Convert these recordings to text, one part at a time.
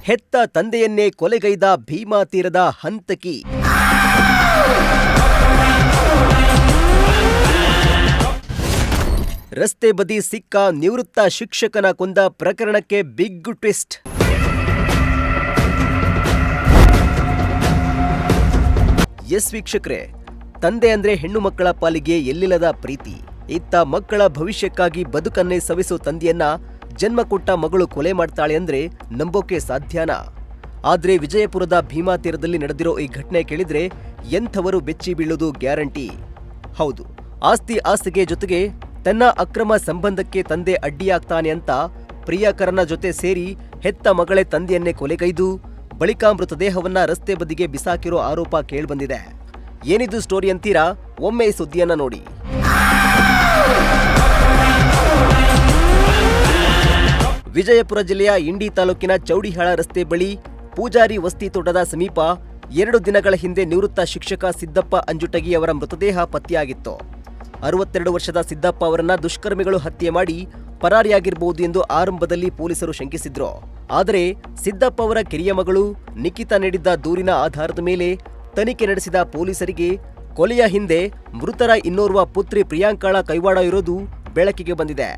ಹೆತ್ತ ತಂದೆಯನ್ನೇ ಕೊಲೆಗೈದ ಭೀಮಾ ತೀರದ ಹಂತಕಿ. ರಸ್ತೆ ಬದಿ ಸಿಕ್ಕ ನಿವೃತ್ತ ಶಿಕ್ಷಕನ ಕೊಂದ ಪ್ರಕರಣಕ್ಕೆ ಬಿಗ್ ಟ್ವಿಸ್ಟ್. ಎಸ್ ವೀಕ್ಷಕರೇ, ತಂದೆ ಅಂದ್ರೆ ಹೆಣ್ಣು ಮಕ್ಕಳ ಪಾಲಿಗೆ ಎಲ್ಲಿಲ್ಲದ ಪ್ರೀತಿ. ಇತ್ತ ಮಕ್ಕಳ ಭವಿಷ್ಯಕ್ಕಾಗಿ ಬದುಕನ್ನೇ ಸವಿಸೋ ತಂದೆಯನ್ನ ಜನ್ಮ ಕೊಟ್ಟ ಮಗಳು ಕೊಲೆ ಮಾಡ್ತಾಳೆ ಅಂದ್ರೆ ನಂಬೋಕೆ ಸಾಧ್ಯನಾ? ಆದ್ರೆ ವಿಜಯಪುರದ ಭೀಮಾ ತೀರದಲ್ಲಿ ನಡೆದಿರೋ ಈ ಘಟನೆ ಕೇಳಿದ್ರೆ ಎಂಥವರು ಬೆಚ್ಚಿ ಬೀಳೋದು ಗ್ಯಾರಂಟಿ. ಹೌದು, ಆಸ್ತಿಗೆ ಜೊತೆಗೆ ತನ್ನ ಅಕ್ರಮ ಸಂಬಂಧಕ್ಕೆ ತಂದೆ ಅಡ್ಡಿಯಾಗ್ತಾನೆ ಅಂತ ಪ್ರಿಯಕರನ ಜೊತೆ ಸೇರಿ ಹೆತ್ತ ಮಗಳೇ ತಂದೆಯನ್ನೇ ಕೊಲೆಗೈದು ಬಳಿಕ ಮೃತದೇಹವನ್ನ ರಸ್ತೆ ಬದಿಗೆ ಬಿಸಾಕಿರೋ ಆರೋಪ ಕೇಳ್ಬಂದಿದೆ. ಏನಿದು ಸ್ಟೋರಿ ಅಂತೀರಾ? ಒಮ್ಮೆ ಈ ಸುದ್ದಿಯನ್ನ ನೋಡಿ. ವಿಜಯಪುರ ಜಿಲ್ಲೆಯ ಇಂಡಿ ತಾಲೂಕಿನ ಚೌಡಿಹಾಳ ರಸ್ತೆ ಬಳಿ ಪೂಜಾರಿ ವಸ್ತಿ ತೋಟದ ಸಮೀಪ 2 ದಿನಗಳ ಹಿಂದೆ ನಿವೃತ್ತ ಶಿಕ್ಷಕ ಸಿದ್ದಪ್ಪ ಅಂಜುಟಗಿ ಅವರ ಮೃತದೇಹ ಪತ್ತೆಯಾಗಿತ್ತು. 62 ವರ್ಷದ ಸಿದ್ದಪ್ಪ ಅವರನ್ನ ದುಷ್ಕರ್ಮಿಗಳು ಹತ್ಯೆ ಮಾಡಿ ಪರಾರಿಯಾಗಿರಬಹುದು ಎಂದು ಆರಂಭದಲ್ಲಿ ಪೊಲೀಸರು ಶಂಕಿಸಿದ್ರು. ಆದರೆ ಸಿದ್ದಪ್ಪ ಅವರ ಕಿರಿಯ ಮಗಳು ನಿಖಿತಾ ನೀಡಿದ್ದ ದೂರಿನ ಆಧಾರದ ಮೇಲೆ ತನಿಖೆ ನಡೆಸಿದ ಪೊಲೀಸರಿಗೆ ಕೊಲೆಯ ಹಿಂದೆ ಮೃತರ ಇನ್ನೋರ್ವ ಪುತ್ರಿ ಪ್ರಿಯಾಂಕಾಳ ಕೈವಾಡ ಇರೋದು ಬೆಳಕಿಗೆ ಬಂದಿದೆ.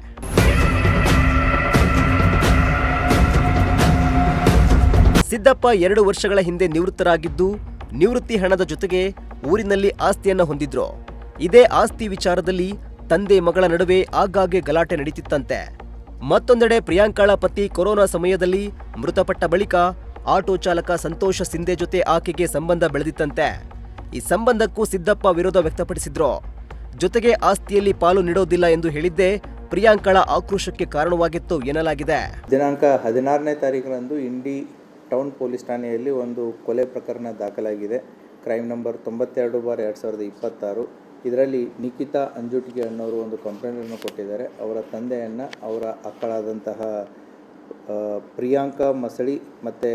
ಸಿದ್ದಪ್ಪ 2 ವರ್ಷಗಳ ಹಿಂದೆ ನಿವೃತ್ತರಾಗಿದ್ದು ನಿವೃತ್ತಿ ಹಣದ ಜೊತೆಗೆ ಊರಿನಲ್ಲಿ ಆಸ್ತಿಯನ್ನ ಹೊಂದಿದ್ರು. ಇದೇ ಆಸ್ತಿ ವಿಚಾರದಲ್ಲಿ ತಂದೆ ಮಗಳ ನಡುವೆ ಆಗಾಗ್ಗೆ ಗಲಾಟೆ ನಡೀತಿತ್ತಂತೆ. ಮತ್ತೊಂದೆಡೆ ಪ್ರಿಯಾಂಕಾಳ ಪತಿ ಕೊರೋನಾ ಸಮಯದಲ್ಲಿ ಮೃತಪಟ್ಟ ಬಳಿಕ ಆಟೋ ಚಾಲಕ ಸಂತೋಷ ಸಿಂಧೆ ಜೊತೆ ಆಕೆಗೆ ಸಂಬಂಧ ಬೆಳೆದಿತ್ತಂತೆ. ಈ ಸಂಬಂಧಕ್ಕೂ ಸಿದ್ದಪ್ಪ ವಿರೋಧ ವ್ಯಕ್ತಪಡಿಸಿದ್ರು. ಜೊತೆಗೆ ಆಸ್ತಿಯಲ್ಲಿ ಪಾಲು ನೀಡೋದಿಲ್ಲ ಎಂದು ಹೇಳಿದ್ದೇ ಪ್ರಿಯಾಂಕಾಳ ಆಕ್ರೋಶಕ್ಕೆ ಕಾರಣವಾಗಿತ್ತು ಎನ್ನಲಾಗಿದೆ. ದಿನಾಂಕ 16ನೇ ತಾರೀಕಿನಂದು ಇಂಡಿ ಟೌನ್ ಪೊಲೀಸ್ ಠಾಣೆಯಲ್ಲಿ ಒಂದು ಕೊಲೆ ಪ್ರಕರಣ ದಾಖಲಾಗಿದೆ. Crime number 92/2026. ಇದರಲ್ಲಿ ನಿಖಿತಾ ಅಂಜುಟಿಗೆ ಅನ್ನೋರು ಒಂದು ಕಂಪ್ಲೇಂಟನ್ನು ಕೊಟ್ಟಿದ್ದಾರೆ. ಅವರ ತಂದೆಯನ್ನು ಅವರ ಅಕ್ಕಳಾದಂತಹ ಪ್ರಿಯಾಂಕಾ ಮಸಳಿ ಮತ್ತು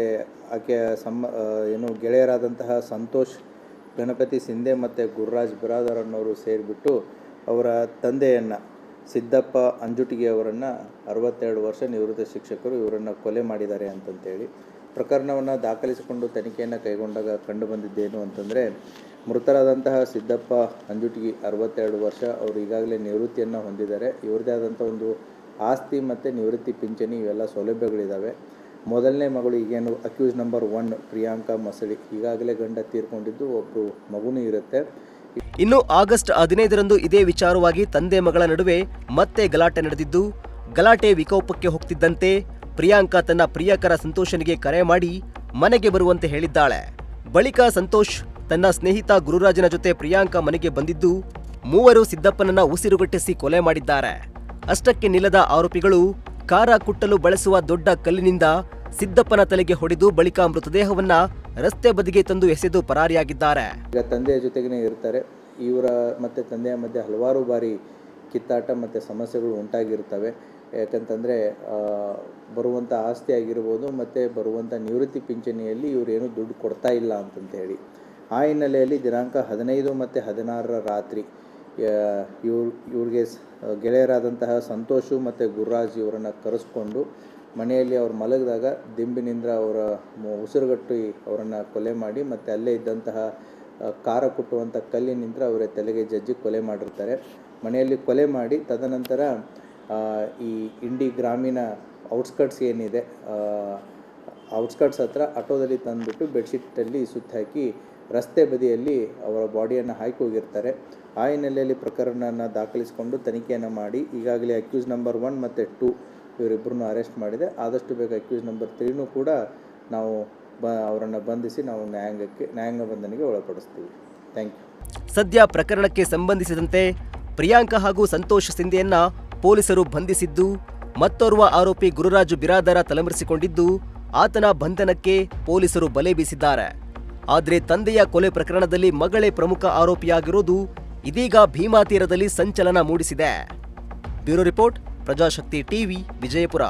ಆಕೆಯ ಗೆಳೆಯರಾದಂತಹ ಸಂತೋಷ್ ಗಣಪತಿ ಸಿಂಧೆ ಮತ್ತು ಗುರುರಾಜ್ ಬಿರಾದರ್ ಅನ್ನೋರು ಸೇರಿಬಿಟ್ಟು ಅವರ ತಂದೆಯನ್ನು ಸಿದ್ದಪ್ಪ ಅಂಜುಟಿಗೆ ಅವರನ್ನು 62 ವರ್ಷ ನಿವೃತ್ತ ಶಿಕ್ಷಕರು ಇವರನ್ನು ಕೊಲೆ ಮಾಡಿದ್ದಾರೆ ಅಂತಂತೇಳಿ ಪ್ರಕರಣವನ್ನು ದಾಖಲಿಸಿಕೊಂಡು ತನಿಖೆಯನ್ನು ಕೈಗೊಂಡಾಗ ಕಂಡುಬಂದಿದ್ದೇನು ಅಂತಂದರೆ, ಮೃತರಾದಂತಹ ಸಿದ್ದಪ್ಪ ಅಂಜುಟಿಗಿ 62 ವರ್ಷ, ಅವರು ಈಗಾಗಲೇ ನಿವೃತ್ತಿಯನ್ನು ಹೊಂದಿದ್ದಾರೆ. ಇವರದೇ ಆದಂಥ ಒಂದು ಆಸ್ತಿ ಮತ್ತು ನಿವೃತ್ತಿ ಪಿಂಚಣಿ ಇವೆಲ್ಲ ಸೌಲಭ್ಯಗಳಿದ್ದಾವೆ. ಮೊದಲನೇ ಮಗಳು ಈಗೇನು ಅಕ್ಯೂಸ್ ನಂಬರ್ 1 ಪ್ರಿಯಾಂಕಾ ಮಸಳಿ, ಈಗಾಗಲೇ ಗಂಡ ತೀರ್ಕೊಂಡಿದ್ದು ಒಬ್ಬರು ಮಗುನೂ ಇರುತ್ತೆ. ಇನ್ನು ಆಗಸ್ಟ್ 15ರಂದು ಇದೇ ವಿಚಾರವಾಗಿ ತಂದೆ ಮಗಳ ನಡುವೆ ಮತ್ತೆ ಗಲಾಟೆ ನಡೆದಿದ್ದು, ಗಲಾಟೆ ವಿಕೋಪಕ್ಕೆ ಹೋಗ್ತಿದ್ದಂತೆ ಪ್ರಿಯಾಂಕಾ ತನ್ನ ಪ್ರಿಯಕರ ಸಂತೋಷನಿಗೆ ಕರೆ ಮಾಡಿ ಮನೆಗೆ ಬರುವಂತೆ ಹೇಳಿದ್ದಾಳೆ. ಬಳಿಕ ಸಂತೋಷ್ ತನ್ನ ಸ್ನೇಹಿತ ಗುರುರಾಜನ ಜೊತೆ ಪ್ರಿಯಾಂಕಾ ಮನೆಗೆ ಬಂದಿದ್ದು ಮೂವರು ಸಿದ್ದಪ್ಪನನ್ನ ಉಸಿರುಗಟ್ಟಿಸಿ ಕೊಲೆ ಮಾಡಿದ್ದಾರೆ. ಅಷ್ಟಕ್ಕೆ ನಿಲ್ಲದ ಆರೋಪಿಗಳು ಕಾರ ಕುಟ್ಟಲು ಬಳಸುವ ದೊಡ್ಡ ಕಲ್ಲಿನಿಂದ ಸಿದ್ದಪ್ಪನ ತಲೆಗೆ ಹೊಡೆದು ಬಳಿಕ ಮೃತದೇಹವನ್ನ ರಸ್ತೆ ಬದಿಗೆ ತಂದು ಎಸೆದು ಪರಾರಿಯಾಗಿದ್ದಾರೆ. ಈಗ ತಂದೆಯ ಜೊತೆಗೇ ಇರ್ತಾರೆ. ಇವರ ಮತ್ತು ತಂದೆಯ ಮಧ್ಯೆ ಹಲವಾರು ಬಾರಿ ಕಿತ್ತಾಟ ಮತ್ತು ಸಮಸ್ಯೆಗಳು ಉಂಟಾಗಿರ್ತವೆ. ಯಾಕಂತಂದರೆ ಬರುವಂಥ ಆಸ್ತಿ ಆಗಿರ್ಬೋದು ಮತ್ತು ಬರುವಂಥ ನಿವೃತ್ತಿ ಪಿಂಚಣಿಯಲ್ಲಿ ಇವರೇನು ದುಡ್ಡು ಕೊಡ್ತಾ ಇಲ್ಲ ಅಂತಂತೇಳಿ ಆ ಹಿನ್ನೆಲೆಯಲ್ಲಿ ದಿನಾಂಕ 15 ಮತ್ತು 16ರ ರಾತ್ರಿ ಇವ್ರಿಗೆ ಗೆಳೆಯರಾದಂತಹ ಸಂತೋಷು ಮತ್ತು ಗುರುರಾಜ್ ಇವರನ್ನು ಕರೆಸ್ಕೊಂಡು ಮನೆಯಲ್ಲಿ ಅವ್ರು ಮಲಗಿದಾಗ ದಿಂಬಿನಿಂದ ಅವರ ಉಸಿರುಗಟ್ಟಿ ಅವರನ್ನು ಕೊಲೆ ಮಾಡಿ ಮತ್ತು ಅಲ್ಲೇ ಇದ್ದಂತಹ ಕಾರ ಕುಟ್ಟುವಂಥ ಕಲ್ಲಿನಿಂದ ಅವರ ತಲೆಗೆ ಜಜ್ಜಿ ಕೊಲೆ ಮಾಡಿರ್ತಾರೆ. ಮನೆಯಲ್ಲಿ ಕೊಲೆ ಮಾಡಿ ತದನಂತರ ಈ ಇಂಡಿ ಗ್ರಾಮೀಣ ಔಟ್ಸ್ಕಟ್ಸ್ ಏನಿದೆ, ಔಟ್ಸ್ಕಟ್ಸ್ ಹತ್ರ ಆಟೋದಲ್ಲಿ ತಂದುಬಿಟ್ಟು ಬೆಡ್ಶೀಟಲ್ಲಿ ಸುತ್ತ ಹಾಕಿ ರಸ್ತೆ ಬದಿಯಲ್ಲಿ ಅವರ ಬಾಡಿಯನ್ನು ಹಾಕಿ ಹೋಗಿರ್ತಾರೆ. ಆ ಹಿನ್ನೆಲೆಯಲ್ಲಿ ಪ್ರಕರಣವನ್ನು ದಾಖಲಿಸಿಕೊಂಡು ತನಿಖೆಯನ್ನು ಮಾಡಿ ಈಗಾಗಲೇ ಅಕ್ಯೂಸ್ ನಂಬರ್ 1 ಮತ್ತು 2 ಇವರಿಬ್ಬರನ್ನು ಅರೆಸ್ಟ್ ಮಾಡಿದೆ. ಆದಷ್ಟು ಬೇಗ ಅಕ್ಯೂಸ್ ನಂಬರ್ 3ನೂ ಕೂಡ ನಾವು ಅವರನ್ನು ಬಂಧಿಸಿ ನಾವು ನ್ಯಾಯಾಂಗ ಬಂಧನಕ್ಕೆ ಒಳಪಡಿಸ್ತೀವಿ. Thank you. ಸದ್ಯ ಪ್ರಕರಣಕ್ಕೆ ಸಂಬಂಧಿಸಿದಂತೆ ಪ್ರಿಯಾಂಕಾ ಹಾಗೂ ಸಂತೋಷ್ ಸಿಂಧೆಯನ್ನ ಪೊಲೀಸರು ಬಂಧಿಸಿದ್ದು, ಮತ್ತೋರ್ವ ಆರೋಪಿ ಗುರುರಾಜು ಬಿರಾದರ ತಲೆಮರೆಸಿಕೊಂಡಿದ್ದು ಆತನ ಬಂಧನಕ್ಕೆ ಪೊಲೀಸರು ಬಲೆ ಬೀಸಿದ್ದಾರೆ. ಆದರೆ ತಂದೆಯ ಕೊಲೆ ಪ್ರಕರಣದಲ್ಲಿ ಮಗಳೇ ಪ್ರಮುಖ ಆರೋಪಿಯಾಗಿರುವುದು ಇದೀಗ ಭೀಮಾ ತೀರದಲ್ಲಿ ಸಂಚಲನ ಮೂಡಿಸಿದೆ. Bureau report, Prajashakti TV, Vijayapura.